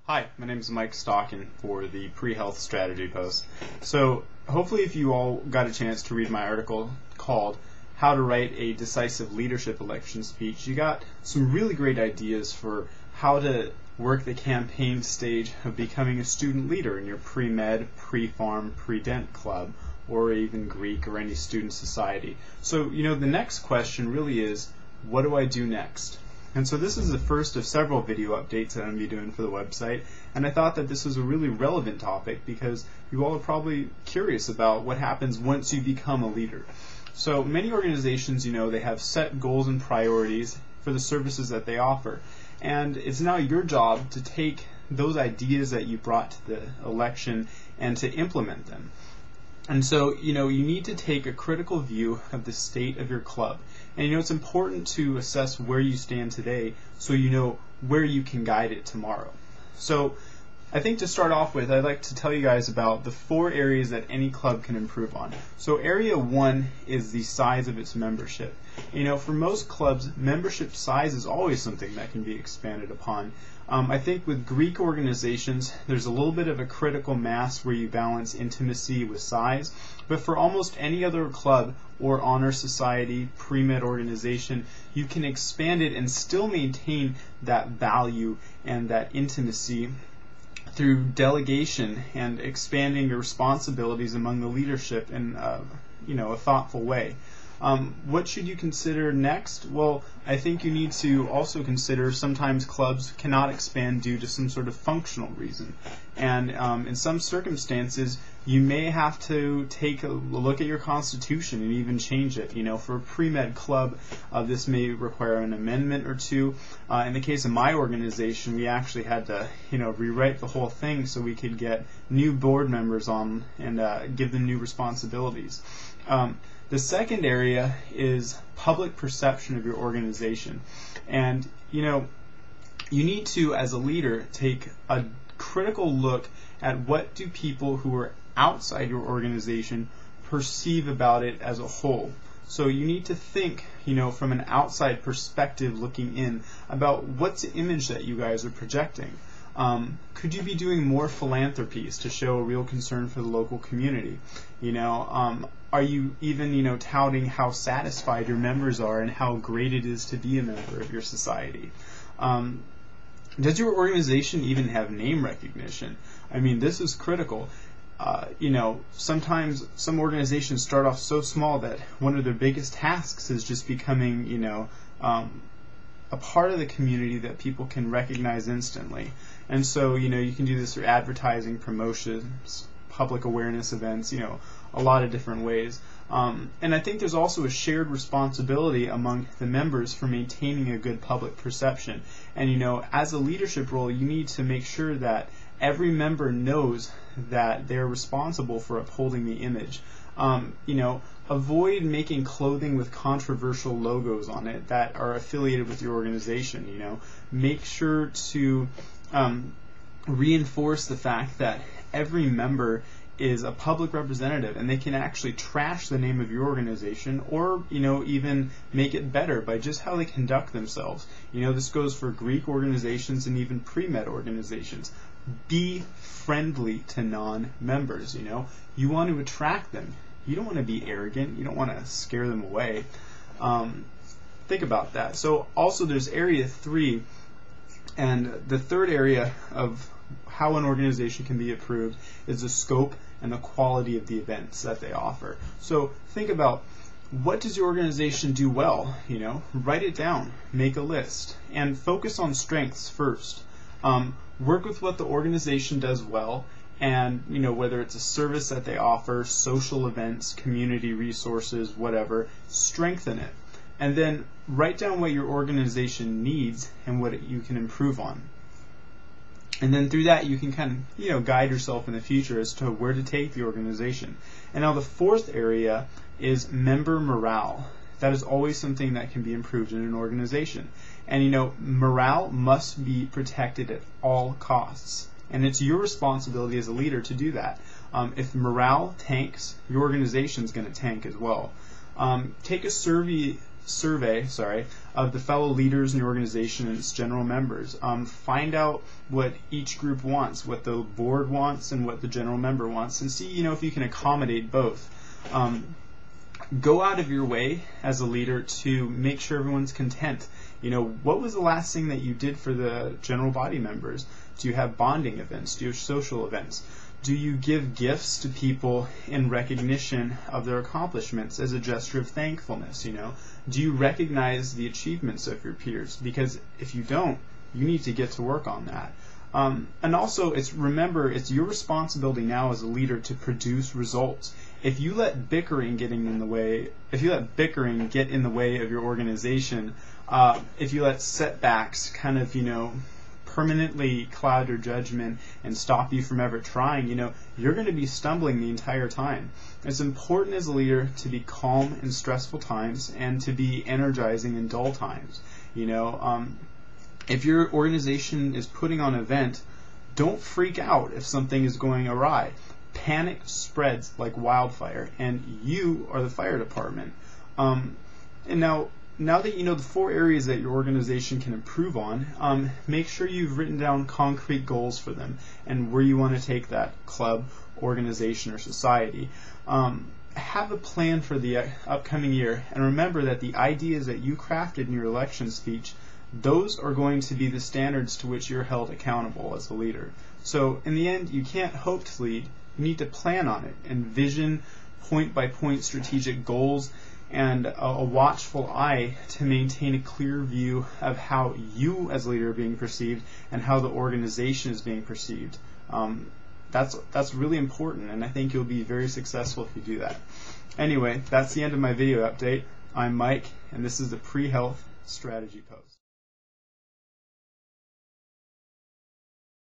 Hi, my name is Mike Stockin for the Pre-Health Strategy Post. So hopefully if you all got a chance to read my article called How to Write a Decisive Leadership Election Speech, you got some really great ideas for how to work the campaign stage of becoming a student leader in your pre-med, pre-pharm, pre-dent club, or even Greek or any student society. So, the next question really is, what do I do next? And so this is the first of several video updates that I'm going to be doing for the website, and I thought that this was a really relevant topic because you all are probably curious about what happens once you become a leader. So many organizations, they have set goals and priorities for the services that they offer, and it's now your job to take those ideas that you brought to the election and to implement them. And so, you need to take a critical view of the state of your club. And it's important to assess where you stand today so you know where you can guide it tomorrow. So I think to start off with, I'd like to tell you guys about the 4 areas that any club can improve on. So area 1 is the size of its membership. For most clubs, membership size is always something that can be expanded upon. I think with Greek organizations, there's a little bit of a critical mass where you balance intimacy with size, but for almost any other club or honor society, pre-med organization, you can expand it and still maintain that value and that intimacy through delegation and expanding your responsibilities among the leadership in a thoughtful way. What should you consider next? Well, I think you need to also consider sometimes clubs cannot expand due to some sort of functional reason. And in some circumstances, you may have to take a look at your constitution and even change it. For a pre-med club, this may require an amendment or two. In the case of my organization, we actually had to, rewrite the whole thing so we could get new board members on and give them new responsibilities. The second area is public perception of your organization. And, you need to, as a leader, take a critical look at what do people who are outside your organization perceive about it as a whole. So you need to think, from an outside perspective looking in about what's the image that you guys are projecting. Could you be doing more philanthropies to show a real concern for the local community? Are you even, touting how satisfied your members are and how great it is to be a member of your society? Does your organization even have name recognition? This is critical. Sometimes some organizations start off so small that one of their biggest tasks is just becoming, a part of the community that people can recognize instantly. And so, you can do this through advertising, promotions, public awareness events, a lot of different ways. And I think there's also a shared responsibility among the members for maintaining a good public perception. And, as a leadership role, you need to make sure that every member knows that they're responsible for upholding the image. Avoid making clothing with controversial logos on it that are affiliated with your organization. Make sure to reinforce the fact that every member is a public representative and they can actually trash the name of your organization or, even make it better by just how they conduct themselves. This goes for Greek organizations and even pre-med organizations. Be friendly to non-members. You want to attract them. You don't want to be arrogant. You don't want to scare them away. Think about that. So also there's area 3, and the third area of how an organization can be improved is the scope and the quality of the events that they offer. So think about, what does your organization do well? Write it down, make a list, and focus on strengths first. Work with what the organization does well, and whether it's a service that they offer, social events, community resources, whatever, strengthen it. And then write down what your organization needs and what you can improve on. And then through that you can kind of guide yourself in the future as to where to take the organization. And now the fourth area is member morale. That is always something that can be improved in an organization. And morale must be protected at all costs. And it's your responsibility as a leader to do that. If morale tanks, your organization is going to tank as well. Take a survey survey, of the fellow leaders in your organization and its general members. Find out what each group wants, what the board wants and what the general member wants, and see, if you can accommodate both. Go out of your way as a leader to make sure everyone's content. What was the last thing that you did for the general body members? Do you have bonding events? Do you have social events? Do you give gifts to people in recognition of their accomplishments as a gesture of thankfulness? Do you recognize the achievements of your peers? Because if you don't, you need to get to work on that. And also, remember, it's your responsibility now as a leader to produce results. If you let bickering get in the way of your organization, if you let setbacks kind of, permanently cloud your judgment and stop you from ever trying, you're going to be stumbling the entire time. It's important as a leader to be calm in stressful times and to be energizing in dull times. If your organization is putting on an event, don't freak out if something is going awry. Panic spreads like wildfire, and you are the fire department. And now that you know the 4 areas that your organization can improve on, make sure you've written down concrete goals for them and where you want to take that club, organization, or society. Have a plan for the upcoming year, and remember that the ideas that you crafted in your election speech, those are going to be the standards to which you're held accountable as a leader. So in the end, you can't hope to lead. You need to plan on it, envision point-by-point strategic goals, and a watchful eye to maintain a clear view of how you as a leader are being perceived and how the organization is being perceived. That's really important, and I think you'll be very successful if you do that. Anyway, that's the end of my video update. I'm Mike, and this is the Pre-Health Strategy Post.